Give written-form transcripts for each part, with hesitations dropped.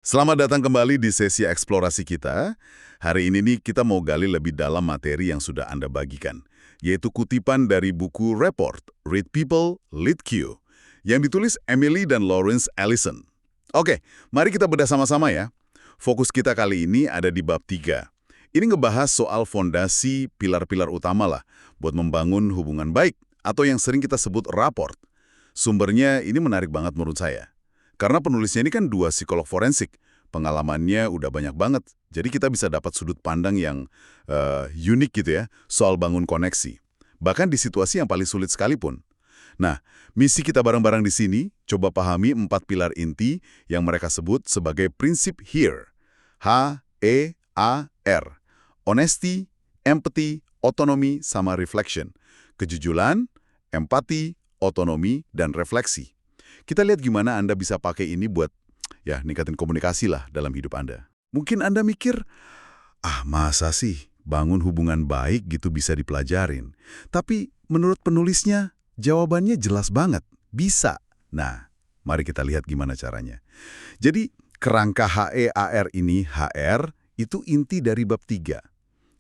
Selamat datang kembali di sesi eksplorasi kita. Hari ini nih kita mau gali lebih dalam materi yang sudah Anda bagikan, yaitu kutipan dari buku Report, Read People, Lead Q, yang ditulis Emily dan Lawrence Ellison. Oke, mari kita bedah sama-sama ya. Fokus kita kali ini ada di bab 3. Ini ngebahas soal fondasi pilar-pilar utama lah buat membangun hubungan baik atau yang sering kita sebut rapport. Sumbernya ini menarik banget menurut saya. Karena penulisnya ini kan dua psikolog forensik, pengalamannya udah banyak banget. Jadi kita bisa dapat sudut pandang yang unik gitu ya, soal bangun koneksi. Bahkan di situasi yang paling sulit sekalipun. Nah, misi kita bareng-barang di sini, coba pahami 4 pilar inti yang mereka sebut sebagai prinsip HEAR. H-E-A-R. Honesty, empathy, autonomy, sama reflection. Kejujuran, empati, otonomi, dan refleksi. Kita lihat gimana Anda bisa pakai ini buat, ya, ningkatin komunikasi lah dalam hidup Anda. Mungkin Anda mikir, masa sih bangun hubungan baik gitu bisa dipelajarin? Tapi menurut penulisnya, jawabannya jelas banget, bisa. Nah, mari kita lihat gimana caranya. Jadi, kerangka HEAR ini, HR, itu inti dari bab 3.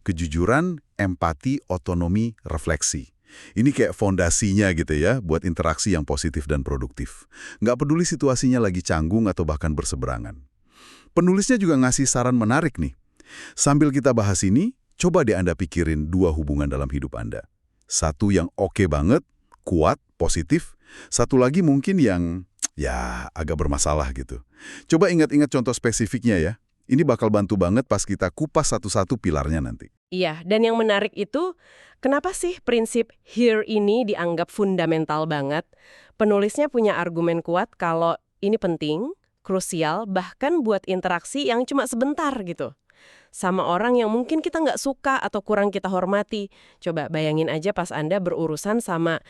Kejujuran, empati, otonomi, refleksi. Ini kayak fondasinya gitu ya, buat interaksi yang positif dan produktif. Nggak peduli situasinya lagi canggung atau bahkan berseberangan. Penulisnya juga ngasih saran menarik nih. Sambil kita bahas ini, coba deh Anda pikirin 2 hubungan dalam hidup Anda. Satu yang oke banget, kuat, positif. Satu lagi mungkin yang, ya, agak bermasalah gitu. Coba ingat-ingat contoh spesifiknya ya. Ini bakal bantu banget pas kita kupas satu-satu pilarnya nanti. Iya, dan yang menarik itu, kenapa sih prinsip HEAR ini dianggap fundamental banget? Penulisnya punya argumen kuat kalau ini penting, krusial, bahkan buat interaksi yang cuma sebentar gitu. Sama orang yang mungkin kita nggak suka atau kurang kita hormati. Coba bayangin aja pas Anda berurusan sama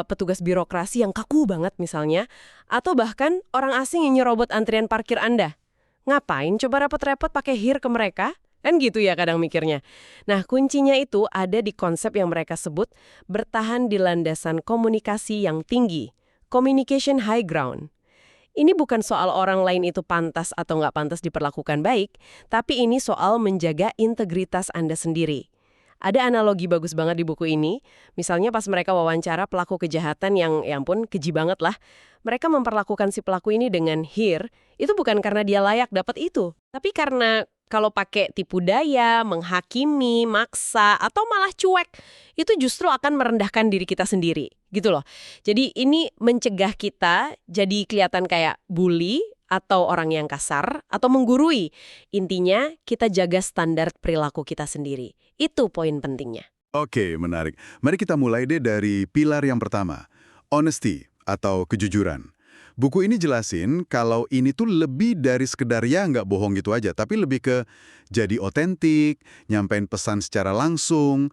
petugas birokrasi yang kaku banget misalnya, atau bahkan orang asing yang nyerobot antrian parkir Anda. Ngapain coba repot-repot pakai HEAR ke mereka? Kan gitu ya kadang mikirnya. Nah, kuncinya itu ada di konsep yang mereka sebut bertahan di landasan komunikasi yang tinggi. Communication high ground. Ini bukan soal orang lain itu pantas atau nggak pantas diperlakukan baik, tapi ini soal menjaga integritas Anda sendiri. Ada analogi bagus banget di buku ini. Misalnya pas mereka wawancara pelaku kejahatan yang, ya ampun, keji banget lah. Mereka memperlakukan si pelaku ini dengan HEAR, itu bukan karena dia layak dapat itu. Tapi karena kalau pakai tipu daya, menghakimi, maksa, atau malah cuek, itu justru akan merendahkan diri kita sendiri. Gitu loh. Jadi ini mencegah kita jadi kelihatan kayak bully, atau orang yang kasar, atau menggurui. Intinya, kita jaga standar perilaku kita sendiri. Itu poin pentingnya. Oke, menarik. Mari kita mulai deh dari pilar yang pertama, honesty atau kejujuran. Buku ini jelasin kalau ini tuh lebih dari sekedar ya nggak bohong gitu aja, tapi lebih ke jadi otentik, nyampein pesan secara langsung,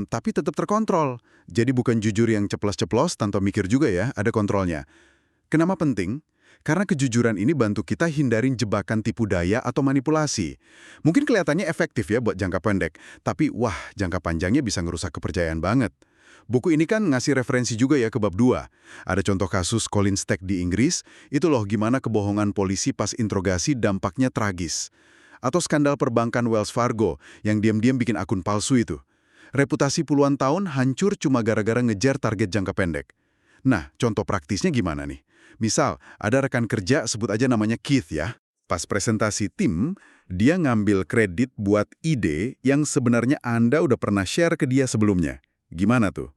tapi tetap terkontrol. Jadi bukan jujur yang ceplos-ceplos tanpa mikir juga ya, ada kontrolnya. Kenapa penting? Karena kejujuran ini bantu kita hindarin jebakan tipu daya atau manipulasi. Mungkin kelihatannya efektif ya buat jangka pendek, tapi wah, jangka panjangnya bisa ngerusak kepercayaan banget. Buku ini kan ngasih referensi juga ya ke bab 2. Ada contoh kasus Colin Stack di Inggris, itu loh gimana kebohongan polisi pas interogasi dampaknya tragis. Atau skandal perbankan Wells Fargo yang diam-diam bikin akun palsu itu. Reputasi puluhan tahun hancur cuma gara-gara ngejar target jangka pendek. Nah, contoh praktisnya gimana nih? Misal, ada rekan kerja, sebut aja namanya Keith ya. Pas presentasi tim, dia ngambil kredit buat ide yang sebenarnya Anda udah pernah share ke dia sebelumnya. Gimana tuh?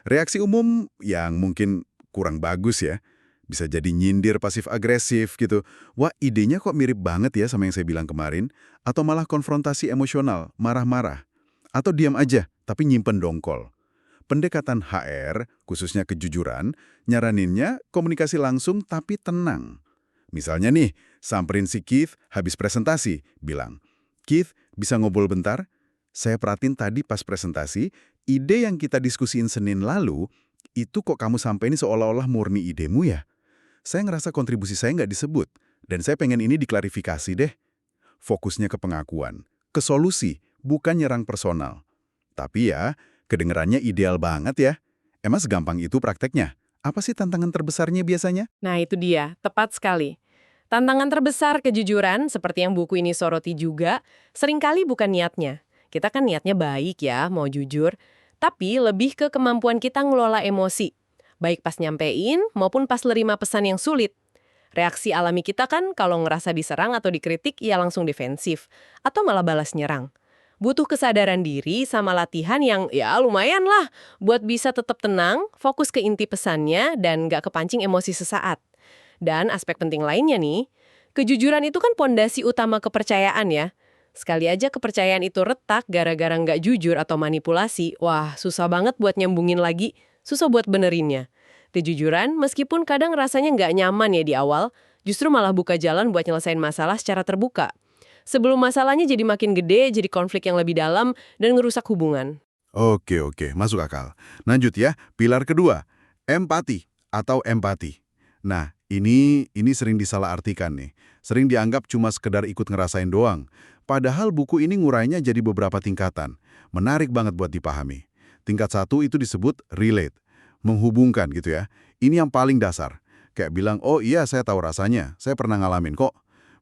Reaksi umum yang mungkin kurang bagus ya. Bisa jadi nyindir pasif-agresif gitu. Wah, idenya kok mirip banget ya sama yang saya bilang kemarin. Atau malah konfrontasi emosional, marah-marah. Atau diam aja, tapi nyimpen dongkol. Pendekatan HR, khususnya kejujuran, nyaraninnya komunikasi langsung tapi tenang. Misalnya nih, samperin si Keith habis presentasi, bilang, "Keith, bisa ngobrol bentar? Saya perhatiin tadi pas presentasi, ide yang kita diskusiin Senin lalu, itu kok kamu sampein seolah-olah murni idemu ya? Saya ngerasa kontribusi saya nggak disebut, dan saya pengen ini diklarifikasi deh." Fokusnya ke pengakuan, ke solusi, bukan nyerang personal. Tapi ya, kedengerannya ideal banget ya. Emang segampang itu prakteknya? Apa sih tantangan terbesarnya biasanya? Nah, itu dia, tepat sekali. Tantangan terbesar kejujuran, seperti yang buku ini soroti juga, seringkali bukan niatnya. Kita kan niatnya baik ya, mau jujur. Tapi lebih ke kemampuan kita ngelola emosi. Baik pas nyampein maupun pas nerima pesan yang sulit. Reaksi alami kita kan kalau ngerasa diserang atau dikritik ya langsung defensif. Atau malah balas nyerang. Butuh kesadaran diri sama latihan yang ya lumayan lah buat bisa tetap tenang, fokus ke inti pesannya, dan nggak kepancing emosi sesaat. Dan aspek penting lainnya nih, kejujuran itu kan pondasi utama kepercayaan ya. Sekali aja kepercayaan itu retak gara-gara nggak jujur atau manipulasi, wah susah banget buat nyambungin lagi, susah buat benerinnya. Kejujuran, meskipun kadang rasanya nggak nyaman ya di awal, justru malah buka jalan buat nyelesain masalah secara terbuka. Sebelum masalahnya jadi makin gede, jadi konflik yang lebih dalam, dan ngerusak hubungan. Oke, masuk akal. Lanjut ya, pilar kedua, empati atau empati. Nah, ini sering disalahartikan nih. Sering dianggap cuma sekedar ikut ngerasain doang. Padahal buku ini ngurainya jadi beberapa tingkatan. Menarik banget buat dipahami. Tingkat 1 itu disebut relate, menghubungkan gitu ya. Ini yang paling dasar. Kayak bilang, oh iya saya tahu rasanya, saya pernah ngalamin kok.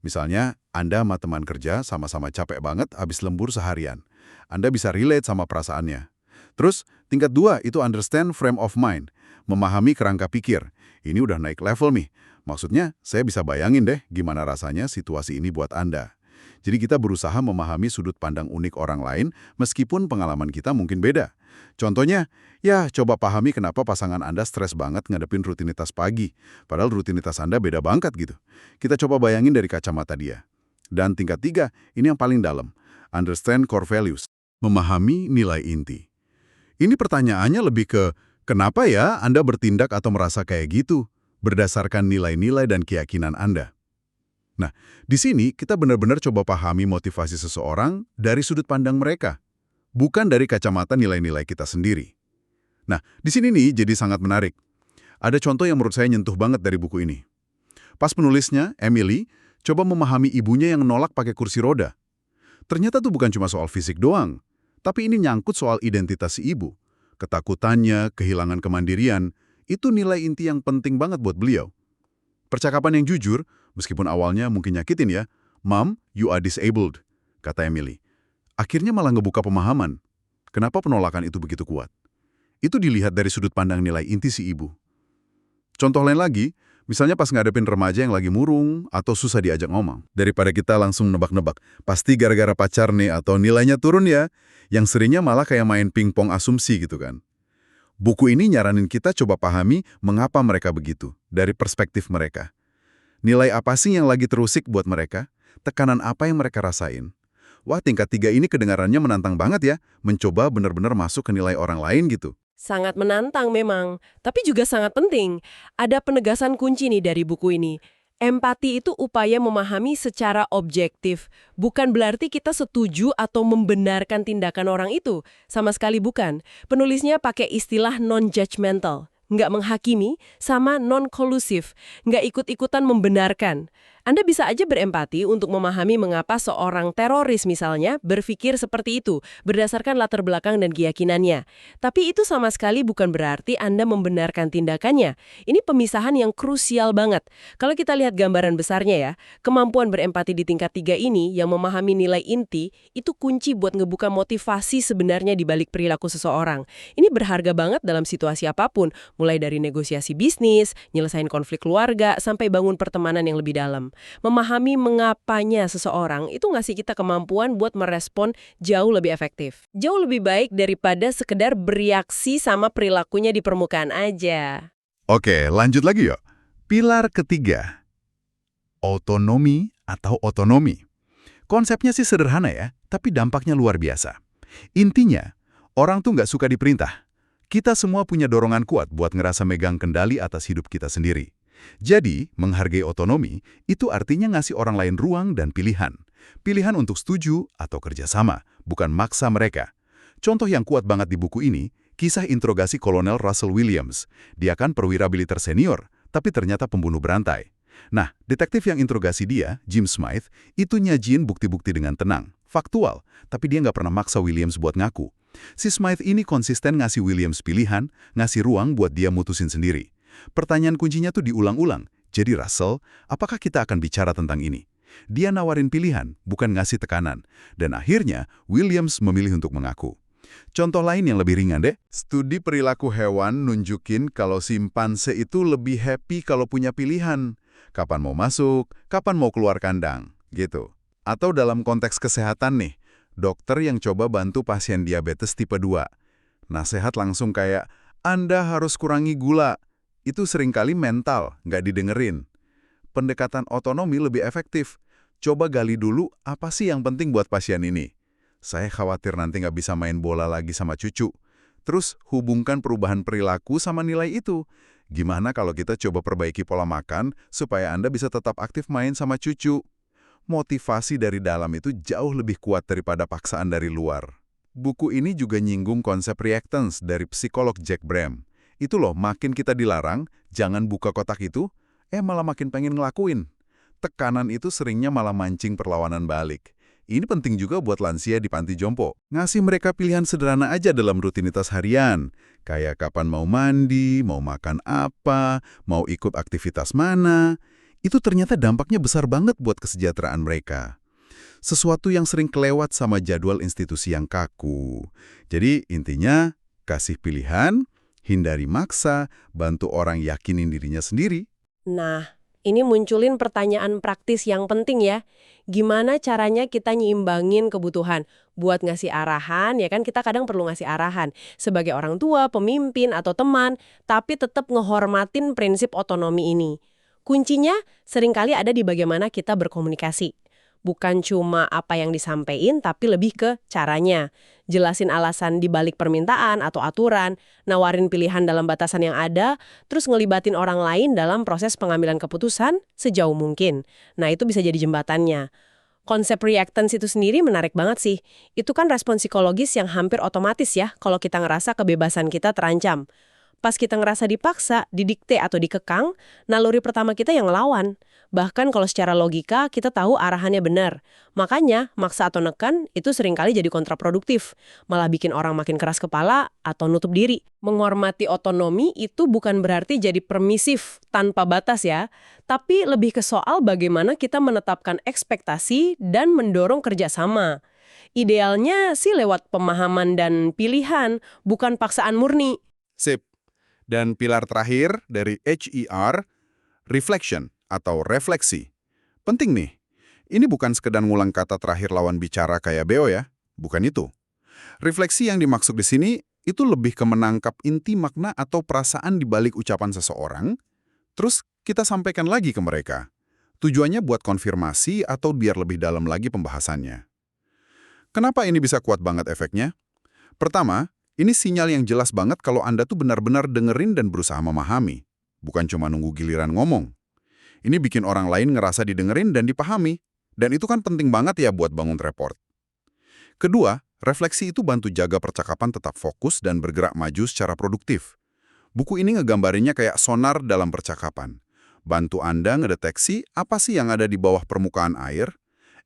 Misalnya, Anda sama teman kerja sama-sama capek banget habis lembur seharian. Anda bisa relate sama perasaannya. Terus, tingkat 2 itu understand frame of mind, memahami kerangka pikir. Ini udah naik level nih. Maksudnya, saya bisa bayangin deh gimana rasanya situasi ini buat Anda. Jadi kita berusaha memahami sudut pandang unik orang lain meskipun pengalaman kita mungkin beda. Contohnya, ya coba pahami kenapa pasangan Anda stres banget ngadepin rutinitas pagi, padahal rutinitas Anda beda banget gitu. Kita coba bayangin dari kacamata dia. Dan tingkat 3, ini yang paling dalam. Understand core values, memahami nilai inti. Ini pertanyaannya lebih ke, kenapa ya Anda bertindak atau merasa kayak gitu, berdasarkan nilai-nilai dan keyakinan Anda. Nah, di sini kita benar-benar coba pahami motivasi seseorang dari sudut pandang mereka, bukan dari kacamata nilai-nilai kita sendiri. Nah, di sini nih jadi sangat menarik. Ada contoh yang menurut saya nyentuh banget dari buku ini. Pas penulisnya, Emily, coba memahami ibunya yang nolak pakai kursi roda. Ternyata tuh bukan cuma soal fisik doang, tapi ini nyangkut soal identitas si ibu. Ketakutannya, kehilangan kemandirian, itu nilai inti yang penting banget buat beliau. Percakapan yang jujur, meskipun awalnya mungkin nyakitin ya, "Mom, you are disabled," kata Emily. Akhirnya malah ngebuka pemahaman. Kenapa penolakan itu begitu kuat? Itu dilihat dari sudut pandang nilai inti si ibu. Contoh lain lagi, misalnya pas ngadepin remaja yang lagi murung atau susah diajak ngomong. Daripada kita langsung nebak-nebak, pasti gara-gara pacar nih atau nilainya turun ya, yang seringnya malah kayak main pingpong asumsi gitu kan. Buku ini nyaranin kita coba pahami mengapa mereka begitu, dari perspektif mereka. Nilai apa sih yang lagi terusik buat mereka? Tekanan apa yang mereka rasain? Wah, tingkat 3 ini kedengarannya menantang banget ya, mencoba benar-benar masuk ke nilai orang lain gitu. Sangat menantang memang, tapi juga sangat penting. Ada penegasan kunci nih dari buku ini. Empati itu upaya memahami secara objektif. Bukan berarti kita setuju atau membenarkan tindakan orang itu. Sama sekali bukan. Penulisnya pakai istilah non-judgmental. Nggak menghakimi, sama non-kolusif. Nggak ikut-ikutan membenarkan. Anda bisa aja berempati untuk memahami mengapa seorang teroris misalnya berpikir seperti itu, berdasarkan latar belakang dan keyakinannya. Tapi itu sama sekali bukan berarti Anda membenarkan tindakannya. Ini pemisahan yang krusial banget. Kalau kita lihat gambaran besarnya ya, kemampuan berempati di tingkat 3 ini yang memahami nilai inti, itu kunci buat ngebuka motivasi sebenarnya di balik perilaku seseorang. Ini berharga banget dalam situasi apapun, mulai dari negosiasi bisnis, nyelesain konflik keluarga, sampai bangun pertemanan yang lebih dalam. Memahami mengapanya seseorang itu ngasih kita kemampuan buat merespon jauh lebih efektif. Jauh lebih baik daripada sekedar bereaksi sama perilakunya di permukaan aja. Oke, lanjut lagi yuk. Pilar ketiga, otonomi atau otonomi. Konsepnya sih sederhana ya, tapi dampaknya luar biasa. Intinya, orang tuh nggak suka diperintah. Kita semua punya dorongan kuat buat ngerasa megang kendali atas hidup kita sendiri. Jadi, menghargai otonomi itu artinya ngasih orang lain ruang dan pilihan. Pilihan untuk setuju atau kerjasama, bukan maksa mereka. Contoh yang kuat banget di buku ini, kisah interogasi Kolonel Russell Williams. Dia kan perwira militer senior, tapi ternyata pembunuh berantai. Nah, detektif yang interogasi dia, Jim Smythe, itu nyajin bukti-bukti dengan tenang, faktual, tapi dia nggak pernah maksa Williams buat ngaku. Si Smythe ini konsisten ngasih Williams pilihan, ngasih ruang buat dia mutusin sendiri. Pertanyaan kuncinya tuh diulang-ulang. Jadi Russell, apakah kita akan bicara tentang ini? Dia nawarin pilihan, bukan ngasih tekanan. Dan akhirnya, Williams memilih untuk mengaku. Contoh lain yang lebih ringan deh, studi perilaku hewan nunjukin kalau simpanse itu lebih happy kalau punya pilihan. Kapan mau masuk, kapan mau keluar kandang, gitu. Atau dalam konteks kesehatan nih, dokter yang coba bantu pasien diabetes tipe 2. Nasihat langsung kayak, Anda harus kurangi gula. Itu seringkali mental, nggak didengerin. Pendekatan otonomi lebih efektif. Coba gali dulu apa sih yang penting buat pasien ini. Saya khawatir nanti nggak bisa main bola lagi sama cucu. Terus hubungkan perubahan perilaku sama nilai itu. Gimana kalau kita coba perbaiki pola makan supaya Anda bisa tetap aktif main sama cucu? Motivasi dari dalam itu jauh lebih kuat daripada paksaan dari luar. Buku ini juga nyinggung konsep reactance dari psikolog Jack Bram. Itu loh, makin kita dilarang, jangan buka kotak itu, malah makin pengen ngelakuin. Tekanan itu seringnya malah mancing perlawanan balik. Ini penting juga buat lansia di panti jompo. Ngasih mereka pilihan sederhana aja dalam rutinitas harian. Kayak kapan mau mandi, mau makan apa, mau ikut aktivitas mana. Itu ternyata dampaknya besar banget buat kesejahteraan mereka. Sesuatu yang sering kelewat sama jadwal institusi yang kaku. Jadi intinya, kasih pilihan, hindari maksa, bantu orang yakinin dirinya sendiri. Nah, ini munculin pertanyaan praktis yang penting ya. Gimana caranya kita nyimbangin kebutuhan? Buat ngasih arahan, ya kan kita kadang perlu ngasih arahan. Sebagai orang tua, pemimpin, atau teman, tapi tetap ngehormatin prinsip otonomi ini. Kuncinya seringkali ada di bagaimana kita berkomunikasi. Bukan cuma apa yang disampaikan, tapi lebih ke caranya. Jelasin alasan di balik permintaan atau aturan, nawarin pilihan dalam batasan yang ada, terus ngelibatin orang lain dalam proses pengambilan keputusan sejauh mungkin. Nah, itu bisa jadi jembatannya. Konsep reactance itu sendiri menarik banget sih. Itu kan respon psikologis yang hampir otomatis ya kalau kita ngerasa kebebasan kita terancam. Pas kita ngerasa dipaksa, didikte atau dikekang, naluri pertama kita yang ngelawan. Bahkan kalau secara logika kita tahu arahannya benar. Makanya, maksa atau nekan itu seringkali jadi kontraproduktif. Malah bikin orang makin keras kepala atau nutup diri. Menghormati otonomi itu bukan berarti jadi permisif tanpa batas ya. Tapi lebih ke soal bagaimana kita menetapkan ekspektasi dan mendorong kerjasama. Idealnya sih lewat pemahaman dan pilihan, bukan paksaan murni. Sip. Dan pilar terakhir dari HER, reflection atau refleksi. Penting nih, ini bukan sekedar ngulang kata terakhir lawan bicara kayak Beo ya, bukan itu. Refleksi yang dimaksud di sini itu lebih ke menangkap inti makna atau perasaan di balik ucapan seseorang, terus kita sampaikan lagi ke mereka. Tujuannya buat konfirmasi atau biar lebih dalam lagi pembahasannya. Kenapa ini bisa kuat banget efeknya? Pertama, ini sinyal yang jelas banget kalau Anda tuh benar-benar dengerin dan berusaha memahami. Bukan cuma nunggu giliran ngomong. Ini bikin orang lain ngerasa didengerin dan dipahami. Dan itu kan penting banget ya buat bangun rapport. Kedua, refleksi itu bantu jaga percakapan tetap fokus dan bergerak maju secara produktif. Buku ini ngegambarinnya kayak sonar dalam percakapan. Bantu Anda ngedeteksi apa sih yang ada di bawah permukaan air,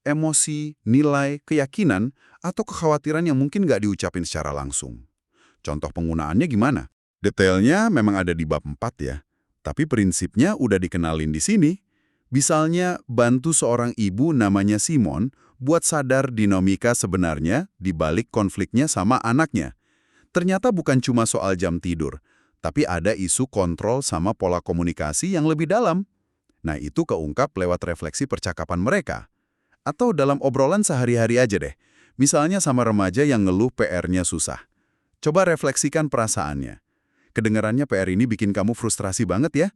emosi, nilai, keyakinan, atau kekhawatiran yang mungkin nggak diucapin secara langsung. Contoh penggunaannya gimana? Detailnya memang ada di bab 4 ya. Tapi prinsipnya udah dikenalin di sini. Misalnya, bantu seorang ibu namanya Simon buat sadar dinamika sebenarnya di balik konfliknya sama anaknya. Ternyata bukan cuma soal jam tidur, tapi ada isu kontrol sama pola komunikasi yang lebih dalam. Nah, itu keungkap lewat refleksi percakapan mereka. Atau dalam obrolan sehari-hari aja deh. Misalnya sama remaja yang ngeluh PR-nya susah. Coba refleksikan perasaannya. Kedengarannya PR ini bikin kamu frustrasi banget ya?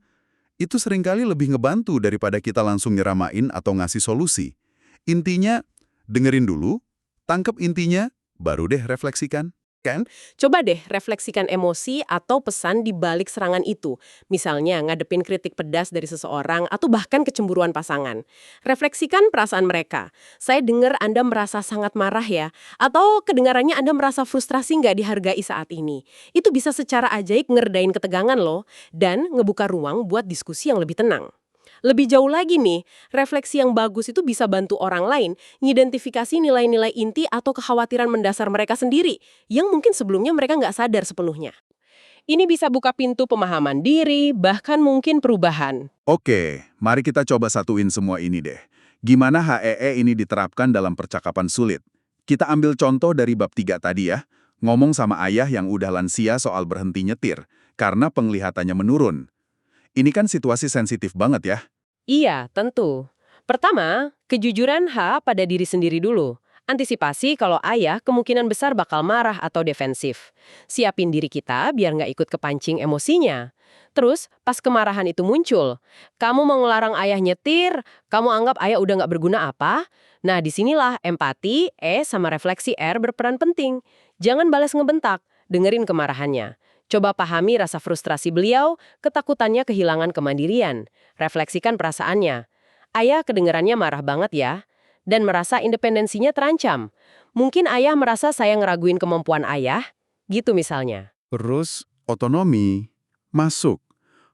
Itu seringkali lebih ngebantu daripada kita langsung nyeramain atau ngasih solusi. Intinya, dengerin dulu, tangkep intinya, baru deh refleksikan. Kan? Coba deh refleksikan emosi atau pesan di balik serangan itu. Misalnya ngadepin kritik pedas dari seseorang atau bahkan kecemburuan pasangan. Refleksikan perasaan mereka. Saya dengar Anda merasa sangat marah ya. Atau kedengarannya Anda merasa frustrasi nggak dihargai saat ini. Itu bisa secara ajaib ngerdain ketegangan loh. Dan ngebuka ruang buat diskusi yang lebih tenang. Lebih jauh lagi nih, refleksi yang bagus itu bisa bantu orang lain ngidentifikasi nilai-nilai inti atau kekhawatiran mendasar mereka sendiri yang mungkin sebelumnya mereka nggak sadar sepenuhnya. Ini bisa buka pintu pemahaman diri, bahkan mungkin perubahan. Oke, mari kita coba satuin semua ini deh. Gimana HEE ini diterapkan dalam percakapan sulit? Kita ambil contoh dari bab 3 tadi ya. Ngomong sama ayah yang udah lansia soal berhenti nyetir, karena penglihatannya menurun. Ini kan situasi sensitif banget ya. Iya, tentu. Pertama, kejujuran pada diri sendiri dulu. Antisipasi kalau ayah kemungkinan besar bakal marah atau defensif. Siapin diri kita biar nggak ikut kepancing emosinya. Terus, pas kemarahan itu muncul, kamu mau ngelarang ayah nyetir, kamu anggap ayah udah nggak berguna apa? Nah, disinilah empati, sama refleksi berperan penting. Jangan balas ngebentak, dengerin kemarahannya. Coba pahami rasa frustrasi beliau, ketakutannya kehilangan kemandirian. Refleksikan perasaannya. Ayah kedengarannya marah banget ya, dan merasa independensinya terancam. Mungkin ayah merasa saya ngeraguin kemampuan ayah, gitu misalnya. Terus, otonomi, masuk.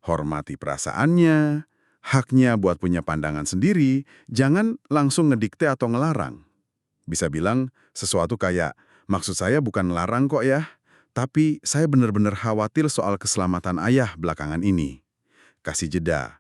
Hormati perasaannya, haknya buat punya pandangan sendiri, jangan langsung ngedikte atau ngelarang. Bisa bilang sesuatu kayak, maksud saya bukan larang kok ya, tapi saya benar-benar khawatir soal keselamatan ayah belakangan ini. Kasih jeda,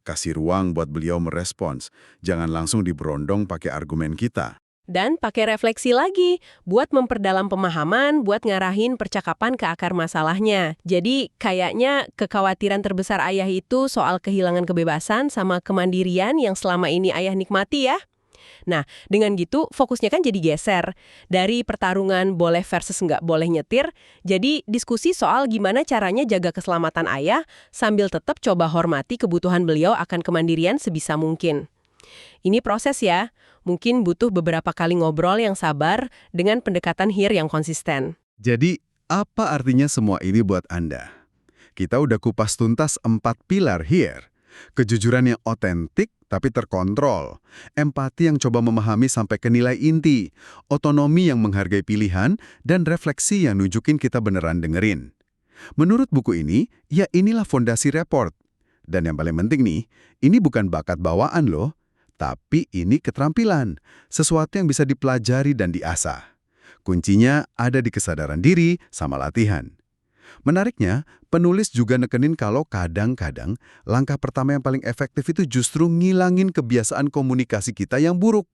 kasih ruang buat beliau merespons, jangan langsung diberondong pakai argumen kita. Dan pakai refleksi lagi, buat memperdalam pemahaman, buat ngarahin percakapan ke akar masalahnya. Jadi, kayaknya kekhawatiran terbesar ayah itu soal kehilangan kebebasan sama kemandirian yang selama ini ayah nikmati ya. Nah, dengan gitu fokusnya kan jadi geser. Dari pertarungan boleh versus nggak boleh nyetir, jadi diskusi soal gimana caranya jaga keselamatan ayah sambil tetap coba hormati kebutuhan beliau akan kemandirian sebisa mungkin. Ini proses ya, mungkin butuh beberapa kali ngobrol yang sabar dengan pendekatan HEAR yang konsisten. Jadi, apa artinya semua ini buat Anda? Kita udah kupas tuntas 4 pilar HEAR. Kejujuran yang otentik tapi terkontrol, empati yang coba memahami sampai ke nilai inti, otonomi yang menghargai pilihan, dan refleksi yang nunjukin kita beneran dengerin. Menurut buku ini, ya inilah fondasi report. Dan yang paling penting nih, ini bukan bakat bawaan loh, tapi ini keterampilan, sesuatu yang bisa dipelajari dan diasah. Kuncinya ada di kesadaran diri sama latihan. Menariknya, penulis juga nekenin kalau kadang-kadang langkah pertama yang paling efektif itu justru ngilangin kebiasaan komunikasi kita yang buruk.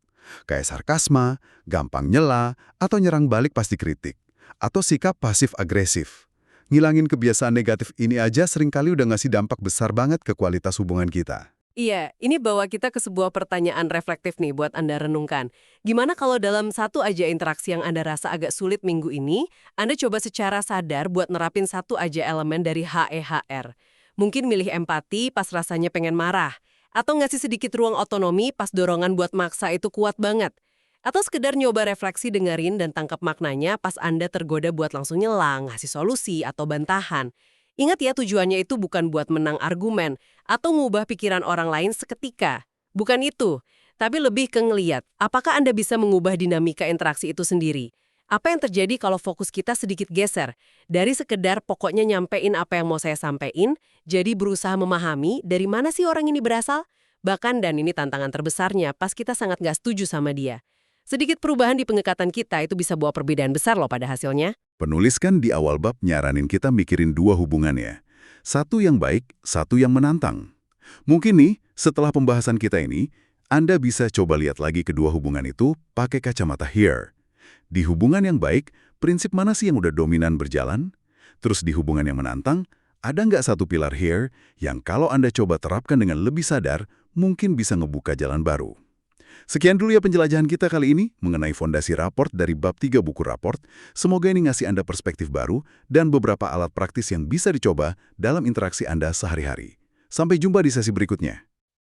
Kayak sarkasma, gampang nyela, atau nyerang balik pas dikritik. Atau sikap pasif-agresif. Ngilangin kebiasaan negatif ini aja seringkali udah ngasih dampak besar banget ke kualitas hubungan kita. Iya, ini bawa kita ke sebuah pertanyaan reflektif nih buat Anda renungkan. Gimana kalau dalam satu aja interaksi yang Anda rasa agak sulit minggu ini, Anda coba secara sadar buat nerapin satu aja elemen dari HEHR. Mungkin milih empati pas rasanya pengen marah, atau ngasih sedikit ruang otonomi pas dorongan buat maksa itu kuat banget. Atau sekedar nyoba refleksi dengerin dan tangkap maknanya pas Anda tergoda buat langsung nyelang, ngasih solusi, atau bantahan. Ingat ya, tujuannya itu bukan buat menang argumen atau ngubah pikiran orang lain seketika. Bukan itu, tapi lebih ke ngeliat, apakah Anda bisa mengubah dinamika interaksi itu sendiri? Apa yang terjadi kalau fokus kita sedikit geser? Dari sekedar pokoknya nyampein apa yang mau saya sampein, jadi berusaha memahami dari mana sih orang ini berasal? Bahkan, dan ini tantangan terbesarnya, pas kita sangat nggak setuju sama dia. Sedikit perubahan di pendekatan kita itu bisa bawa perbedaan besar loh pada hasilnya. Penulis kan di awal bab nyaranin kita mikirin 2 hubungan ya. Satu yang baik, satu yang menantang. Mungkin nih, setelah pembahasan kita ini, Anda bisa coba lihat lagi kedua hubungan itu pakai kacamata HEAR. Di hubungan yang baik, prinsip mana sih yang udah dominan berjalan? Terus di hubungan yang menantang, ada nggak satu pilar HEAR yang kalau Anda coba terapkan dengan lebih sadar, mungkin bisa ngebuka jalan baru? Sekian dulu ya penjelajahan kita kali ini mengenai fondasi raport dari bab 3 buku raport. Semoga ini ngasih Anda perspektif baru dan beberapa alat praktis yang bisa dicoba dalam interaksi Anda sehari-hari. Sampai jumpa di sesi berikutnya.